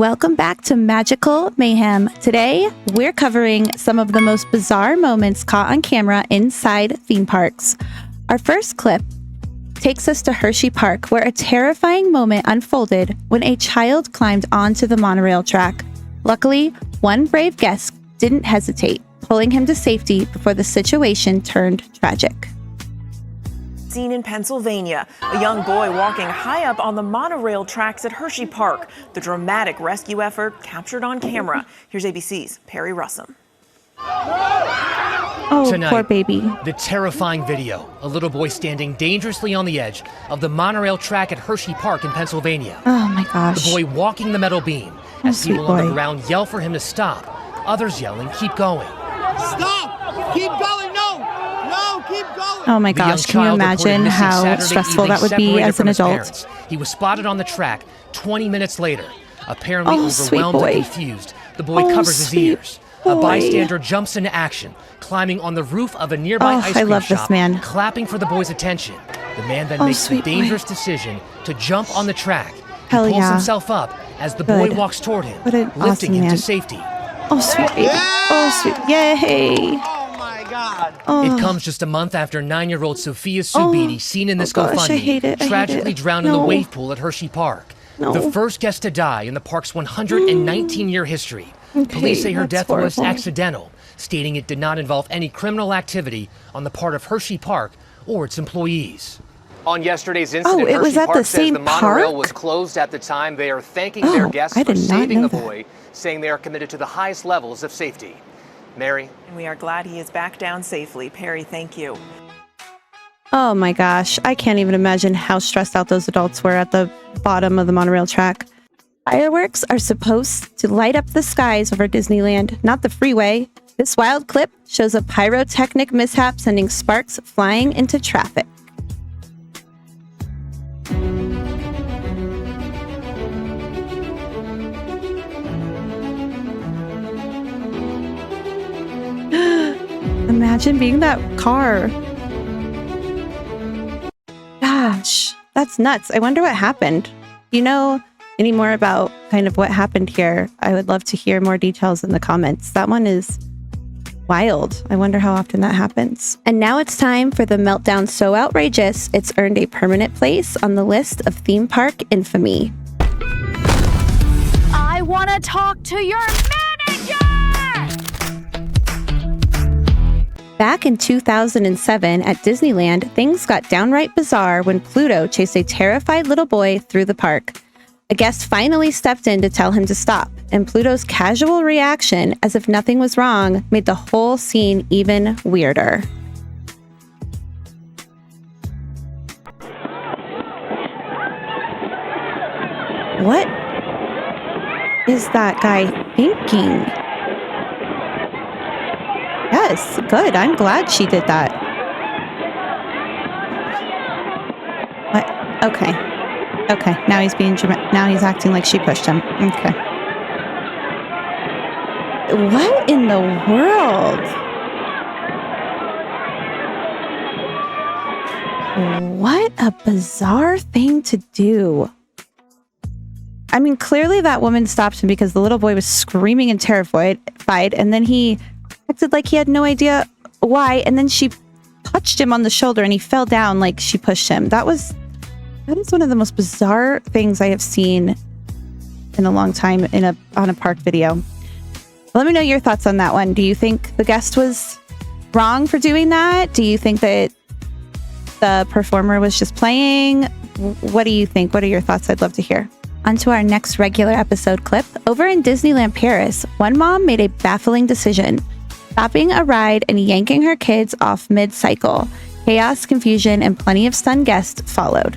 Welcome back to Magical Mayhem. Today, we're covering some of the most bizarre moments caught on camera inside theme parks. Our first clip takes us to Hershey Park, where a terrifying moment unfolded when a child climbed onto the monorail track. Luckily, one brave guest didn't hesitate, pulling him to safety before the situation turned tragic. Seen in Pennsylvania, a young boy walking high up on the monorail tracks at Hershey Park. The dramatic rescue effort captured on camera. Here's ABC's Perry Russum. Oh, Tonight, poor baby. The terrifying video. A little boy standing dangerously on the edge of the monorail track at Hershey Park in Pennsylvania. Oh my gosh. The boy walking the metal beam as sweet people on boy. the ground yell for him to stop. Others yelling, keep going. Stop! Keep going! No, keep going! Oh my The young gosh, can you child reported imagine missing how Saturday stressful evening, that would be separated as from an his adult? parents. He was spotted on the track 20 minutes later. Apparently Oh, sweet overwhelmed boy. and confused, the boy Oh, covers his sweet ears. A boy. bystander jumps into action, climbing on the roof of a nearby Oh, ice I cream love this shop, man. clapping for the boy's attention. The man then Oh, makes the sweet boy. dangerous decision to jump on the track. Hell He pulls yeah. himself up as the boy Good. walks toward him, What an lifting awesome him man. to safety. Oh, sweet baby. Oh, sweet. Yay. Oh my God! Oh. It comes just a month after 9-year-old Sophia Subidi, seen in this gosh, I GoFundMe, hate it. I hate tragically it. drowned in the No. wave pool at Hershey Park. No. The first guest to die in the park's 119-year history. Police say her that's death was horrible. accidental, stating it did not involve any criminal activity on the part of Hershey Park or its employees. On yesterday's incident, it was Hershey at the Park says same the monorail park? was closed at the time. They are thanking their Oh, guests I for did not saving know the that. boy, saying they are committed to the highest levels of safety. Mary? And we are glad he is back down safely. Perry, thank you. Oh my gosh, I can't even imagine how stressed out those adults were at the bottom of the monorail track. Fireworks are supposed to light up the skies over Disneyland, not the freeway. This wild clip shows a pyrotechnic mishap sending sparks flying into traffic. Imagine being that car. Gosh, that's nuts. I wonder what happened. Do you know any more about kind of what happened here? I would love to hear more details in the comments. That one is wild. I wonder how often that happens. And now it's time for the meltdown so outrageous, it's earned a permanent place on the list of theme park infamy. I want to talk to your manager! Back in 2007 at Disneyland, things got downright bizarre when Pluto chased a terrified little boy through the park. A guest finally stepped in to tell him to stop, and Pluto's casual reaction, as if nothing was wrong, made the whole scene even weirder. What is that guy thinking? Yes, good. I'm glad she did that. What? Okay. Okay. Now he's being dramatic. Now he's acting like she pushed him. Okay. What in the world? What a bizarre thing to do. I mean, clearly that woman stopped him because the little boy was screaming and terrified, and then he acted like he had no idea why, and then she touched him on the shoulder and he fell down like she pushed him. That is one of the most bizarre things I have seen in a long time on a park video. Let me know your thoughts on that one. Do you think the guest was wrong for doing that? Do you think that the performer was just playing? What do you think? What are your thoughts? I'd love to hear. On to our next regular episode clip. Over in Disneyland Paris, one mom made a baffling decision, stopping a ride and yanking her kids off mid-cycle. Chaos, confusion, and plenty of stunned guests followed.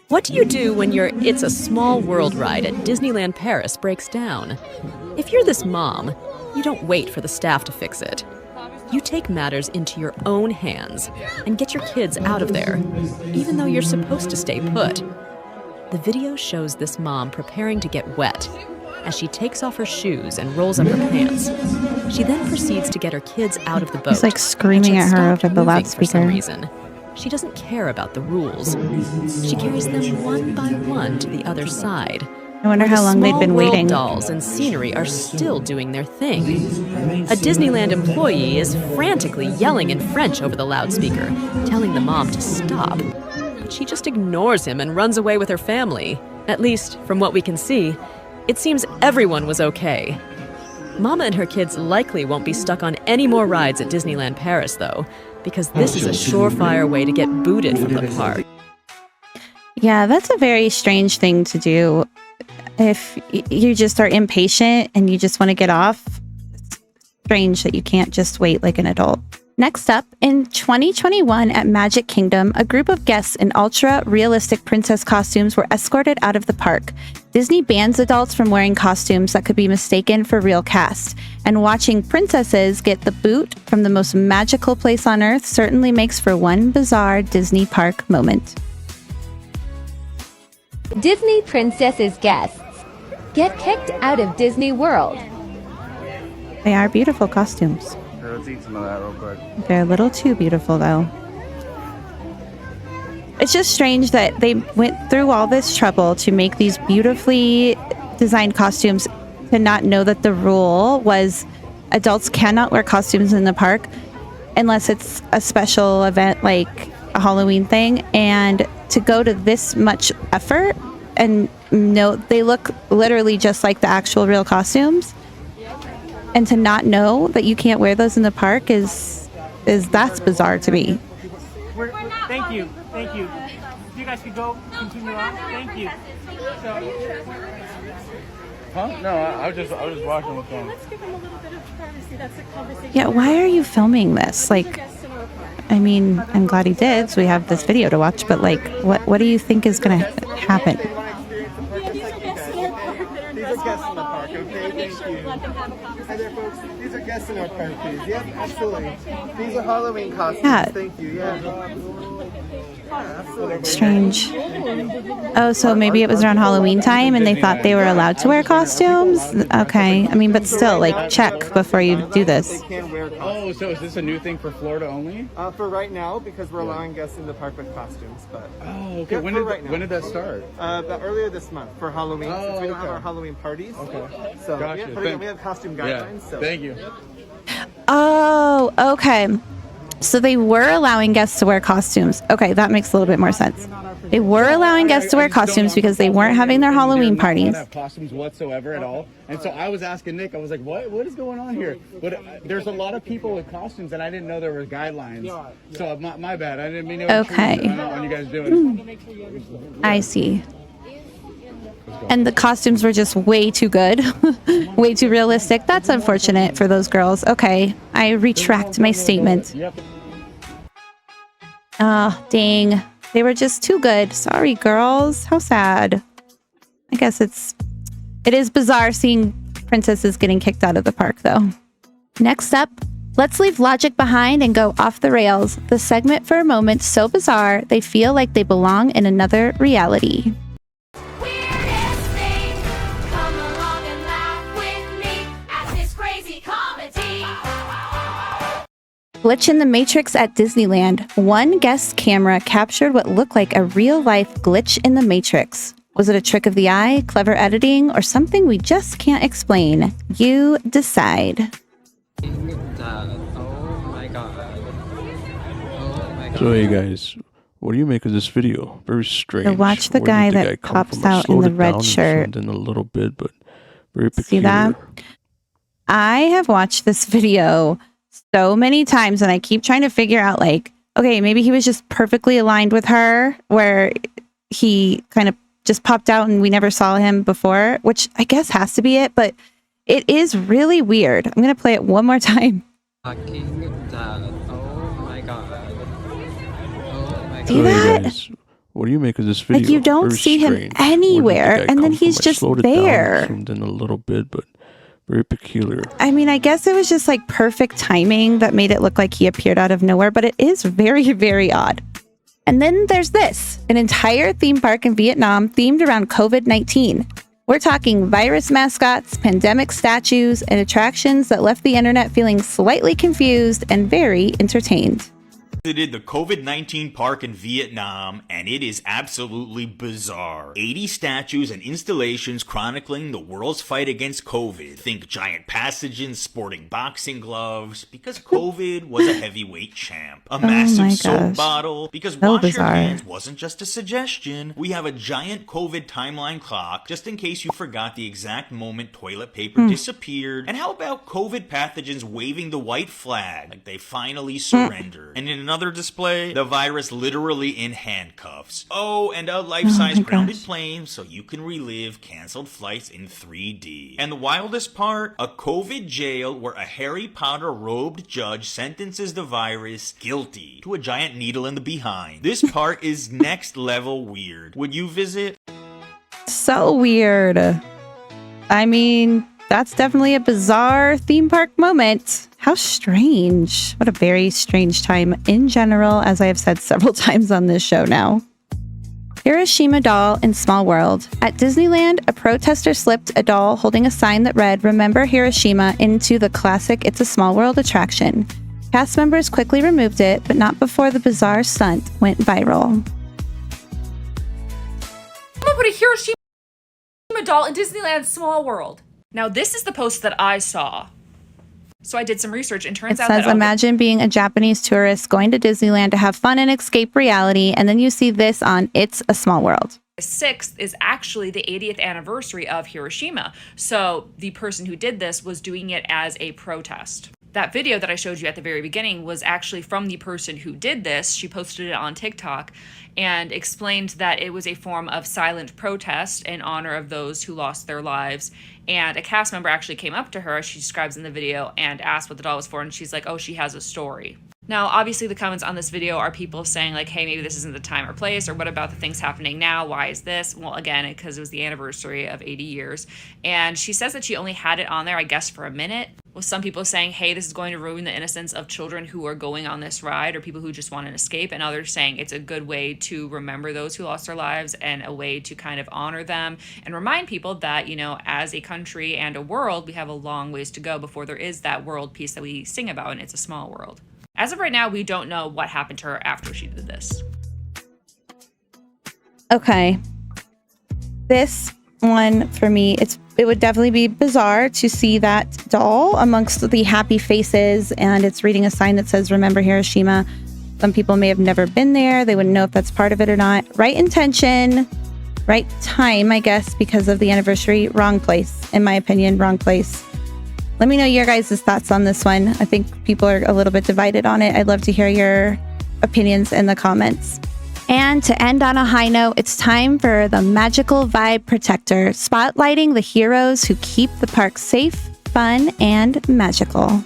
What do you do when your It's a Small World ride at Disneyland Paris breaks down? If you're this mom, you don't wait for the staff to fix it. You take matters into your own hands and get your kids out of there, even though you're supposed to stay put. The video shows this mom preparing to get wet as she takes off her shoes and rolls up her pants. She then proceeds to get her kids out of the boat. He's like screaming which at had her stopped over the moving for some loudspeaker. reason. She doesn't care about the rules. She carries them one by one to the other side. I wonder how long they'd been waiting. Dolls and scenery are still doing their thing. A Disneyland employee is frantically yelling in French over the loudspeaker, telling the mom to stop. But she just ignores him and runs away with her family. At least, from what we can see, it seems everyone was okay. Mama and her kids likely won't be stuck on any more rides at Disneyland Paris, though, because this is a surefire way to get booted from the park. Yeah, that's a very strange thing to do. If you just are impatient and you just want to get off, it's strange that you can't just wait like an adult. Next up, in 2021 at Magic Kingdom, a group of guests in ultra-realistic princess costumes were escorted out of the park. Disney bans adults from wearing costumes that could be mistaken for real cast, and watching princesses get the boot from the most magical place on earth certainly makes for one bizarre Disney park moment. Disney princesses guests get kicked out of Disney World. They are beautiful costumes. Let's eat some of that real quick. They're a little too beautiful, though. It's just strange that they went through all this trouble to make these beautifully designed costumes to not know that the rule was adults cannot wear costumes in the park unless it's a special event like a Halloween thing, and to go to this much effort and know they look literally just like the actual real costumes, and to not know that you can't wear those in the park is that's bizarre to me. Thank you. If you guys could go continue on. Thank you. Huh? No, I was just watching what's going on. Let's give him a little bit of privacy. That's a conversation. Yeah, why are you filming this? Like, I mean, I'm glad he did, so we have this video to watch, but like, what do you think is going to happen? These are guests in our park that are These are guests in the park, okay? Make Thank sure we you. let them have a conversation. Hi there, folks. These are guests in our park, please. Yep, absolutely. These are Halloween costumes. Yeah. Thank you. Yeah. Absolutely. Strange. Oh, so maybe it was around Halloween time and they thought they were allowed to wear costumes? Okay. I mean, but still, like, check before you do this. They can't wear costumes. Oh, so is this a new thing for Florida only? For right now, because we're allowing guests in the park with costumes, but Oh, okay. Yeah, When for right now. did that start? but earlier this month for Halloween, Oh, since we don't have okay. our Halloween parties. Okay. So Gotcha. yeah, but again, we have costume guidelines. So Thank you. Oh, okay. So they were allowing guests to wear costumes. Okay, that makes a little bit more sense. They were allowing guests to wear costumes because they weren't having their Halloween parties. They don't have costumes whatsoever at all. And so I was asking Nick, I was like, what is going on here? But there's a lot of people with costumes, and I didn't know there were guidelines. So my bad. I didn't mean to intrude Okay. on you guys doing it. I see. And the costumes were just way too good, way too realistic. That's unfortunate for those girls. Okay, I retract my statement. Yep. Oh, dang. They were just too good. Sorry, girls. How sad. I guess it is bizarre seeing princesses getting kicked out of the park, though. Next up, let's leave logic behind and go off the rails. The segment for a moment so bizarre, they feel like they belong in another reality. Weirdest thing. Come along and laugh with me at this crazy comedy. Glitch in the Matrix at Disneyland. One guest's camera captured what looked like a real-life glitch in the Matrix. Was it a trick of the eye, clever editing, or something we just can't explain? You decide. So hey guys, what do you make of this video? Very strange. So watch the Where guy did the that come pops from? I out in slowed the it red down and shirt. zoomed in a little bit, but very See peculiar. that? I have watched this video so many times and I keep trying to figure out, like, okay, maybe he was just perfectly aligned with her where he kind of just popped out and we never saw him before, which I guess has to be it, but it is really weird. I'm going to play it one more time. See So hey that? guys, what do you make of this video? Like, you don't Very see him strange. Where did the anywhere, guy and then come from? he's I just slowed it down and there. zoomed in a little bit, but very peculiar. I mean, I guess it was just like perfect timing that made it look like he appeared out of nowhere, but it is very, very odd. And then there's this, an entire theme park in Vietnam themed around COVID-19. We're talking virus mascots, pandemic statues, and attractions that left the internet feeling slightly confused and very entertained. Visited the COVID-19 park in Vietnam, and it is absolutely bizarre. 80 statues and installations chronicling the world's fight against COVID. Think giant pathogens sporting boxing gloves, because COVID was a heavyweight champ. A massive soap bottle, because wash your hands wasn't just a suggestion. We have a giant COVID timeline clock, just in case you forgot the exact moment toilet paper disappeared. And how about COVID pathogens waving the white flag, like they finally surrendered? And in another display, the virus literally in handcuffs. Oh, and a life-size grounded plane so you can relive canceled flights in 3D. And the wildest part, a COVID jail where a Harry Potter robed judge sentences the virus guilty to a giant needle in the behind. This part is next level weird. Would you visit? So weird. I mean, that's definitely a bizarre theme park moment. How strange. What a very strange time in general, as I have said several times on this show now. Hiroshima doll in Small World. At Disneyland, a protester slipped a doll holding a sign that read, "Remember Hiroshima," into the classic It's a Small World attraction. Cast members quickly removed it, but not before the bizarre stunt went viral. Someone put a Hiroshima doll in Disneyland Small World. Now, this is the post that I saw. So I did some research, and turns out that... It says, imagine being a Japanese tourist going to Disneyland to have fun and escape reality, and then you see this on It's a Small World. The 6th is actually the 80th anniversary of Hiroshima. So the person who did this was doing it as a protest. That video that I showed you at the very beginning was actually from the person who did this. She posted it on TikTok and explained that it was a form of silent protest in honor of those who lost their lives. And a cast member actually came up to her, as she describes in the video, and asked what the doll was for. And she's like, oh, she has a story. Now, obviously, the comments on this video are people saying, like, hey, maybe this isn't the time or place, or what about the things happening now? Why is this? Well, again, because it was the anniversary of 80 years. And she says that she only had it on there, I guess, for a minute, with some people saying, hey, this is going to ruin the innocence of children who are going on this ride, or people who just want an escape, and others saying it's a good way to remember those who lost their lives and a way to kind of honor them and remind people that, you know, as a country and a world, we have a long ways to go before there is that world piece that we sing about, and It's a Small World. As of right now, we don't know what happened to her after she did this. Okay. This one, for me, it would definitely be bizarre to see that doll amongst the happy faces, and it's reading a sign that says, "Remember Hiroshima." Some people may have never been there. They wouldn't know if that's part of it or not. Right intention, right time, I guess, because of the anniversary. Wrong place, in my opinion, wrong place. Let me know your guys' thoughts on this one. I think people are a little bit divided on it. I'd love to hear your opinions in the comments. And to end on a high note, it's time for the Magical Vibe Protector, spotlighting the heroes who keep the park safe, fun, and magical.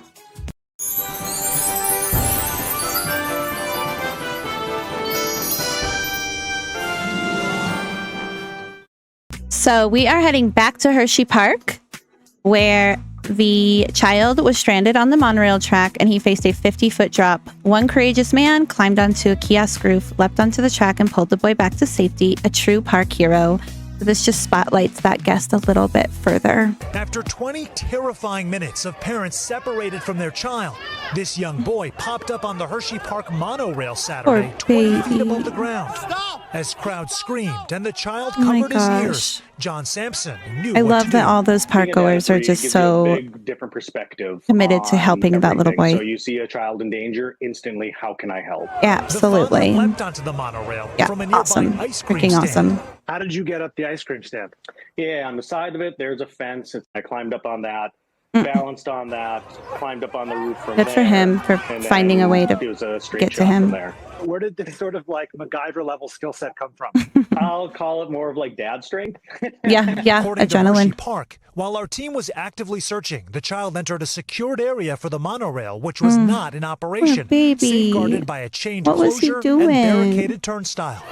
So we are heading back to Hershey Park, where the child was stranded on the monorail track and he faced a 50-foot drop. One courageous man climbed onto a kiosk roof, leapt onto the track, and pulled the boy back to safety. A true park hero. So this just spotlights that guest a little bit further. After 20 terrifying minutes of parents separated from their child, this young boy popped up on the Hershey Park monorail Saturday, 20 feet above the ground. As crowds screamed and the child covered his ears, John Sampson knew I love that all those park goers are just so different perspective committed to helping that little boy. So you see a child in danger, instantly, how can I help? Absolutely. The father leapt onto the monorail from a nearby awesome. ice cream Freaking stand. awesome. How did you get up the ice cream stand? Yeah, on the side of it, there's a fence. I climbed up on that, balanced on that, climbed up on the roof from Good there. for him for finding a way to it was a straight get to shot him. From there. Where did this sort of like MacGyver level skill set come from? I'll call it more of like dad strength. Yeah, According to adrenaline. Hershey Park, while our team was actively searching, the child entered a secured area for the monorail, which was not in operation, safeguarded by a chained closure and barricaded turnstile.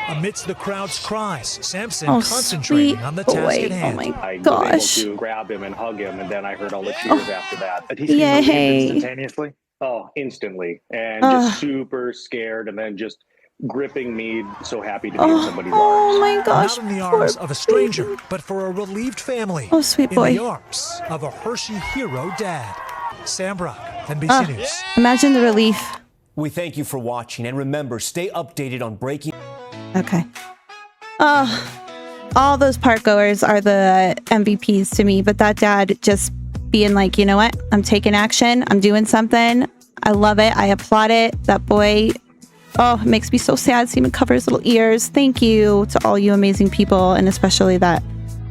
Amidst the crowd's cries, Sampson concentrating on the task at hand. Oh my I gosh. was able to grab him and hug him, and then I heard all the cheers after that. But he seemed relieved instantaneously. Oh, instantly. And just super scared, and then just gripping me, so happy to be in somebody's arms. Oh my gosh. Not in the arms of a stranger, but for a relieved family. Oh, sweet boy. In the arms of a Hershey hero dad. Sam Brock, NBC News. Imagine the relief We thank you for watching, and remember, stay updated on breaking. Okay. Oh, all those park goers are the MVPs to me, but that dad just being like, you know what? I'm taking action. I'm doing something. I love it. I applaud it. That boy, oh, it makes me so sad seeing him cover his little ears. Thank you to all you amazing people, and especially that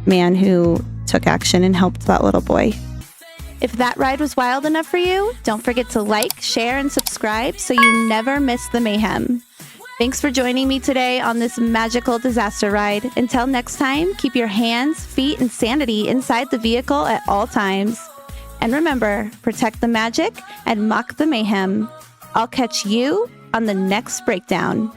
man who took action and helped that little boy. If that ride was wild enough for you, don't forget to like, share, and subscribe so you never miss the mayhem. Thanks for joining me today on this magical disaster ride. Until next time, keep your hands, feet, and sanity inside the vehicle at all times. And remember, protect the magic and mock the mayhem. I'll catch you on the next breakdown.